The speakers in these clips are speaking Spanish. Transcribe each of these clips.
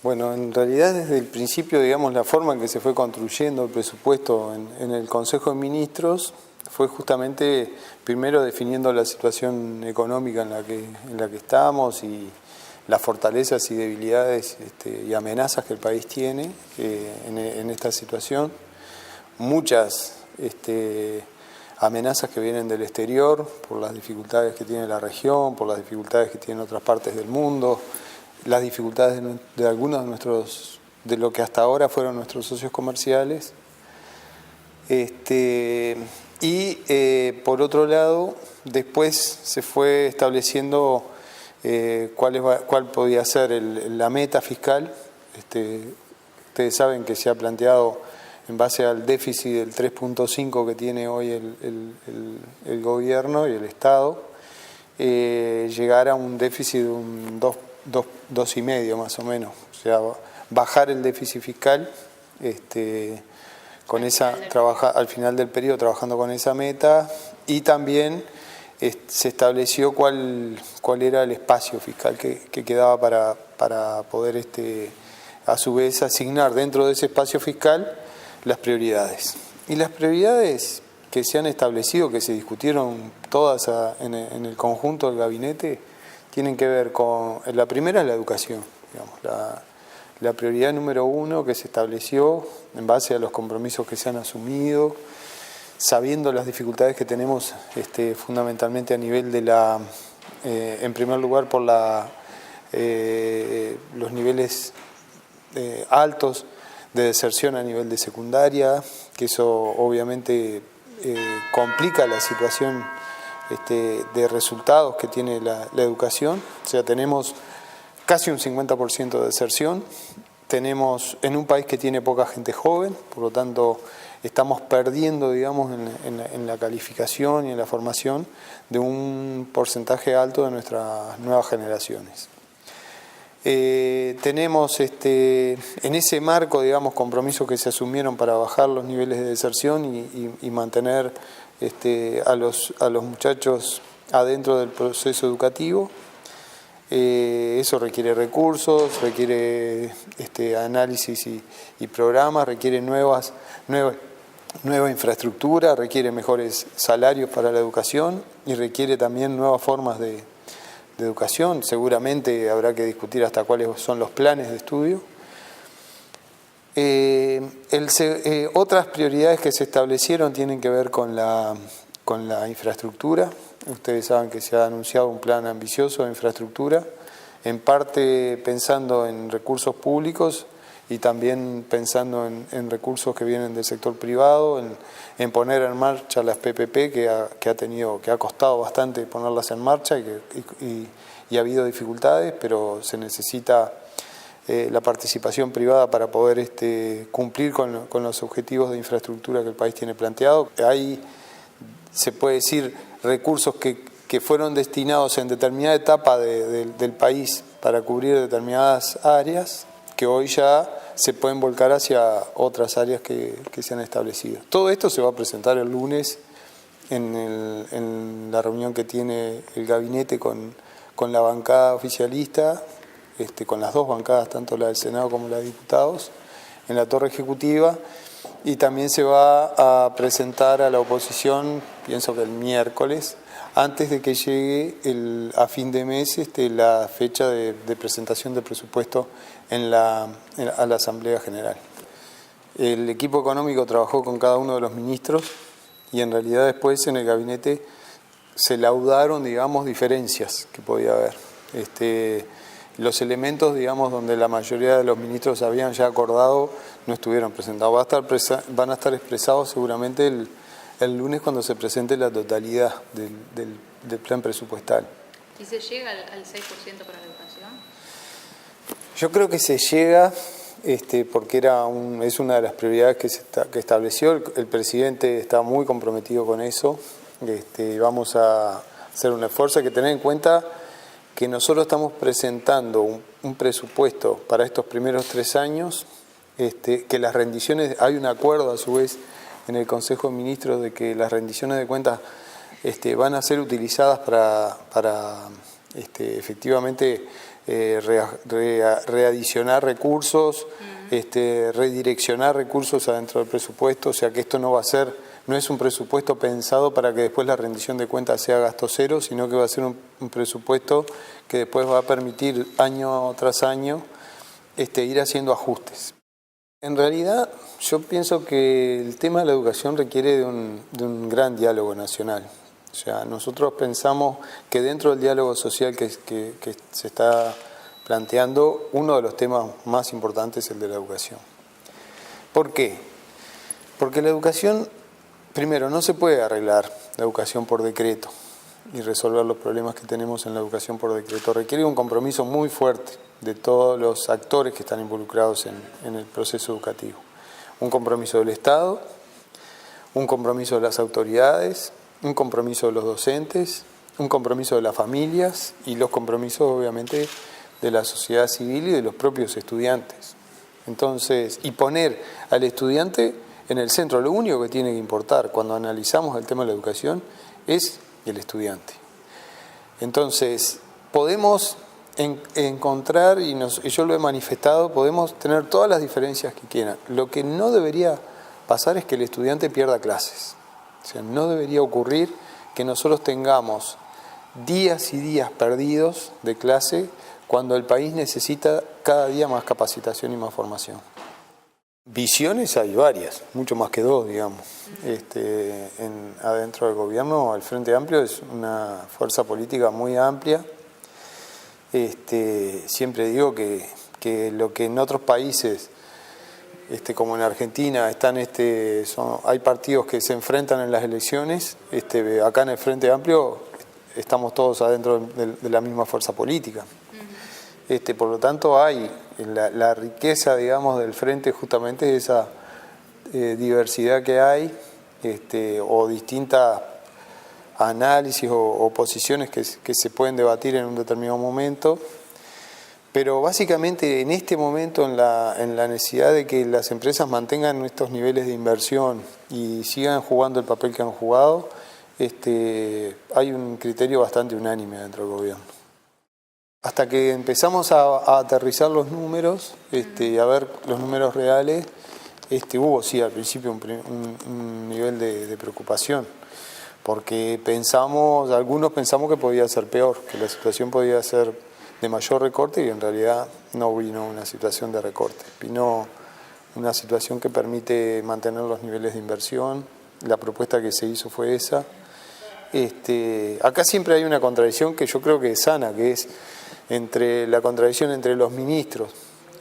Bueno, en realidad desde el principio, digamos, la forma en que se fue construyendo el presupuesto en el Consejo de Ministros fue justamente primero definiendo la situación económica en la que estamos y las fortalezas y debilidades y amenazas que el país tiene en esta situación. Muchas amenazas que vienen del exterior por las dificultades que tiene la región, por las dificultades que tienen otras partes del mundo, las dificultades de algunos de lo que hasta ahora fueron nuestros socios comerciales. Por otro lado, después se fue estableciendo cuál podía ser la meta fiscal. Ustedes saben que se ha planteado en base al déficit del 3.5 que tiene hoy el gobierno y el Estado, llegar a un déficit de un 2,5 más o menos, o sea, bajar el déficit fiscal al final del periodo trabajando con esa meta, y también se estableció cuál era el espacio fiscal que quedaba para poder a su vez asignar dentro de ese espacio fiscal las prioridades. Y las prioridades que se han establecido, que se discutieron todas en el conjunto del gabinete, tienen que ver con, la primera es la educación, digamos, la prioridad número 1 que se estableció en base a los compromisos que se han asumido, sabiendo las dificultades que tenemos fundamentalmente a nivel de en primer lugar por los niveles altos de deserción a nivel de secundaria, que eso obviamente complica la situación de resultados que tiene la educación. O sea, tenemos casi un 50% de deserción, tenemos en un país que tiene poca gente joven, por lo tanto estamos perdiendo, digamos, en la calificación y en la formación de un porcentaje alto de nuestras nuevas generaciones. Tenemos en ese marco, digamos, compromisos que se asumieron para bajar los niveles de deserción y mantener a los muchachos adentro del proceso educativo. Eso requiere recursos, requiere análisis y programas, requiere nueva infraestructura, requiere mejores salarios para la educación y requiere también nuevas formas de educación. Seguramente habrá que discutir hasta cuáles son los planes de estudio. Otras prioridades que se establecieron tienen que ver con la infraestructura. Ustedes saben que se ha anunciado un plan ambicioso de infraestructura, en parte pensando en recursos públicos y también pensando en recursos que vienen del sector privado, en poner en marcha las PPP que ha costado bastante ponerlas en marcha y ha habido dificultades, pero se necesita la participación privada para poder cumplir con los objetivos de infraestructura que el país tiene planteado. Hay, se puede decir, recursos que fueron destinados en determinada etapa del país para cubrir determinadas áreas, que hoy ya se pueden volcar hacia otras áreas que se han establecido. Todo esto se va a presentar el lunes en la reunión que tiene el gabinete con la bancada oficialista, con las dos bancadas, tanto la del Senado como la de Diputados, en la Torre Ejecutiva, y también se va a presentar a la oposición, pienso que el miércoles, antes de que llegue a fin de mes la fecha de presentación del presupuesto a la Asamblea General. El equipo económico trabajó con cada uno de los ministros y en realidad después en el gabinete se laudaron, digamos, diferencias que podía haber. Los elementos, digamos, donde la mayoría de los ministros habían ya acordado no estuvieron presentados. Van a estar expresados seguramente el lunes cuando se presente la totalidad del plan presupuestal. ¿Y se llega al 6% para la educación? Yo creo que se llega porque es una de las prioridades que estableció. El presidente está muy comprometido con eso. Vamos a hacer un esfuerzo. Hay que tener en cuenta que nosotros estamos presentando un presupuesto para estos primeros 3 años, que las rendiciones, hay un acuerdo a su vez en el Consejo de Ministros de que las rendiciones de cuentas van a ser utilizadas para efectivamente readicionar recursos, redireccionar recursos adentro del presupuesto, o sea que esto no es un presupuesto pensado para que después la rendición de cuentas sea gasto cero, sino que va a ser un presupuesto que después va a permitir año tras año ir haciendo ajustes. En realidad, yo pienso que el tema de la educación requiere de un gran diálogo nacional. O sea, nosotros pensamos que dentro del diálogo social que se está planteando, uno de los temas más importantes es el de la educación. ¿Por qué? Porque la educación, primero, no se puede arreglar la educación por decreto y resolver los problemas que tenemos en la educación por decreto. Requiere un compromiso muy fuerte de todos los actores que están involucrados en el proceso educativo. Un compromiso del Estado, un compromiso de las autoridades, un compromiso de los docentes, un compromiso de las familias y los compromisos, obviamente, de la sociedad civil y de los propios estudiantes. Entonces, y poner al estudiante en el centro. Lo único que tiene que importar cuando analizamos el tema de la educación es el estudiante. Entonces, podemos encontrar, y yo lo he manifestado, podemos tener todas las diferencias que quieran. Lo que no debería pasar es que el estudiante pierda clases. O sea, no debería ocurrir que nosotros tengamos días y días perdidos de clase cuando el país necesita cada día más capacitación y más formación. Visiones hay varias, mucho más que dos, digamos. Adentro del gobierno, el Frente Amplio es una fuerza política muy amplia. Siempre digo que lo que en otros países, como en Argentina, hay partidos que se enfrentan en las elecciones, acá en el Frente Amplio estamos todos adentro de la misma fuerza política. Por lo tanto, hay la riqueza, digamos, del Frente justamente es esa diversidad que hay, o distintas análisis o posiciones que se pueden debatir en un determinado momento, pero básicamente en este momento en la necesidad de que las empresas mantengan estos niveles de inversión y sigan jugando el papel que han jugado, hay un criterio bastante unánime dentro del gobierno. Hasta que empezamos a aterrizar los números y a ver los números reales, hubo sí al principio un nivel de preocupación, porque algunos pensamos que podía ser peor, que la situación podía ser de mayor recorte, y en realidad no vino una situación de recorte, vino una situación que permite mantener los niveles de inversión. La propuesta que se hizo fue esa. Acá siempre hay una contradicción que yo creo que es sana, que es la contradicción entre los ministros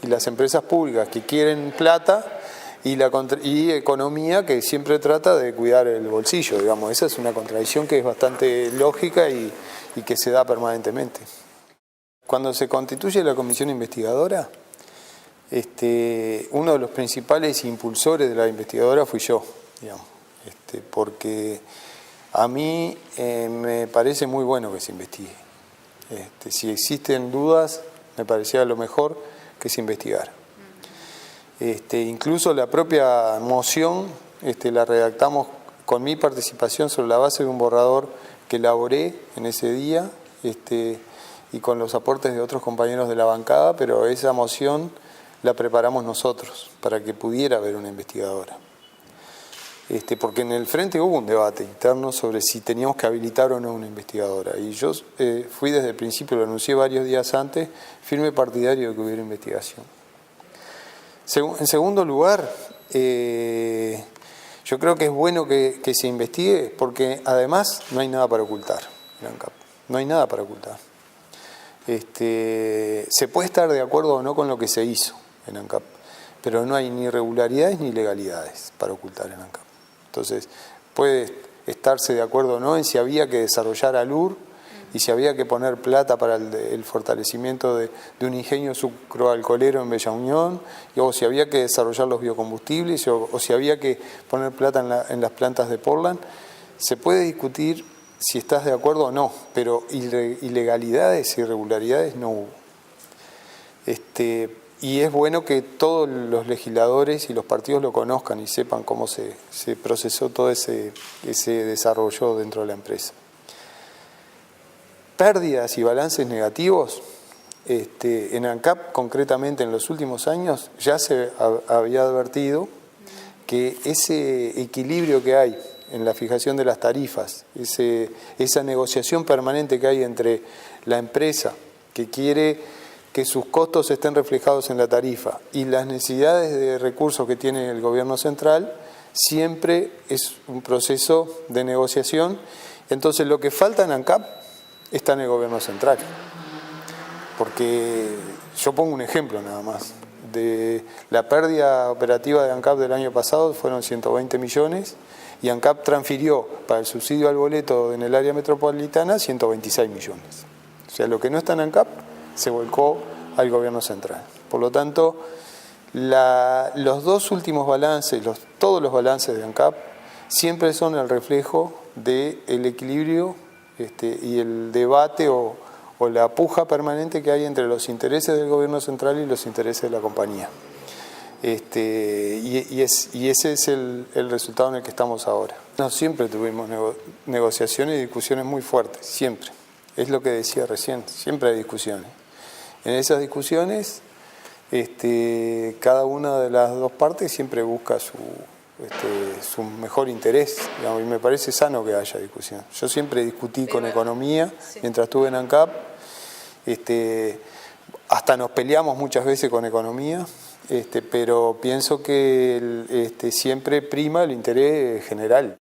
y las empresas públicas que quieren plata y economía que siempre trata de cuidar el bolsillo, digamos. Esa es una contradicción que es bastante lógica y que se da permanentemente. Cuando se constituye la comisión investigadora, uno de los principales impulsores de la investigadora fui yo, digamos, porque a mí me parece muy bueno que se investigue. Si existen dudas, me parecía lo mejor que se investigara. Incluso la propia moción la redactamos con mi participación sobre la base de un borrador que elaboré en ese día y con los aportes de otros compañeros de la bancada, pero esa moción la preparamos nosotros para que pudiera haber una investigadora. Porque en el Frente hubo un debate interno sobre si teníamos que habilitar o no una investigadora. Y yo fui desde el principio, lo anuncié varios días antes, firme partidario de que hubiera investigación. En segundo lugar, yo creo que es bueno que se investigue porque además no hay nada para ocultar en ANCAP. No hay nada para ocultar. Se puede estar de acuerdo o no con lo que se hizo en ANCAP, pero no hay ni irregularidades ni ilegalidades para ocultar en ANCAP. Entonces, puede estarse de acuerdo o no en si había que desarrollar ALUR y si había que poner plata para el fortalecimiento de un ingenio sucroalcoholero en Bella Unión, o si había que desarrollar los biocombustibles, o si había que poner plata en las plantas de Portland. Se puede discutir si estás de acuerdo o no, pero ilegalidades, irregularidades no hubo. Y es bueno que todos los legisladores y los partidos lo conozcan y sepan cómo se procesó todo ese desarrollo dentro de la empresa. Pérdidas y balances negativos En ANCAP, concretamente en los últimos años, ya se había advertido que ese equilibrio que hay en la fijación de las tarifas, esa negociación permanente que hay entre la empresa que quiere que sus costos estén reflejados en la tarifa y las necesidades de recursos que tiene el gobierno central, siempre es un proceso de negociación. Entonces lo que falta en ANCAP está en el gobierno central. Porque yo pongo un ejemplo nada más. De la pérdida operativa de ANCAP del año pasado fueron 120 millones y ANCAP transfirió para el subsidio al boleto en el área metropolitana 126 millones. O sea, lo que no está en ANCAP se volcó al gobierno central. Por lo tanto, los dos últimos balances, todos los balances de ANCAP, siempre son el reflejo del equilibrio y el debate o la puja permanente que hay entre los intereses del gobierno central y los intereses de la compañía. Y ese es el resultado en el que estamos ahora. No, siempre tuvimos negociaciones y discusiones muy fuertes, siempre. Es lo que decía recién, siempre hay discusiones. En esas discusiones, cada una de las dos partes siempre busca su mejor interés, digamos, y me parece sano que haya discusión. Yo siempre discutí con economía mientras estuve en ANCAP, hasta nos peleamos muchas veces con economía, pero pienso que siempre prima el interés general.